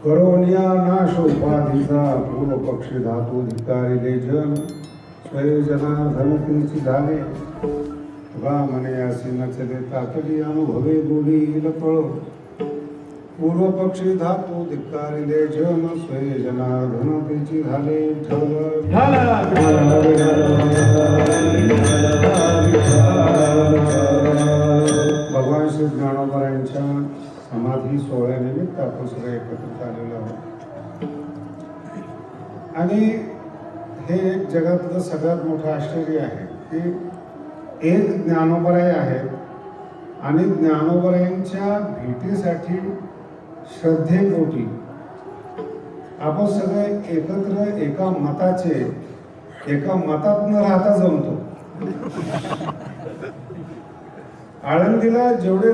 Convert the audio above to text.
करोनिया नाश उपाधीचा पूर्व पक्षी धातू धिकारिले जन स्वय जनार्दन तीची झाले तुगा म्हणे असे नचले तातडी अनुभवे बोली लपळ पूर्व पक्षी धातू धिकारिले जन स्वय जनार्दन तीची झाले भगवान श्री ज्ञानोबा यांच्या समाधी सोहळ्यानिमित्त आपण सगळे एकत्रित आलेलो आहोत आणि हे एक जगातलं सगळ्यात मोठं आश्चर्य आहे की एक ज्ञानोबराय आहेत आणि ज्ञानोबरायांच्या भेटीसाठी श्रद्धेपोटी आपण सगळे एकत्र एका मतात न राहता जमतो. आळंदीला जेवढे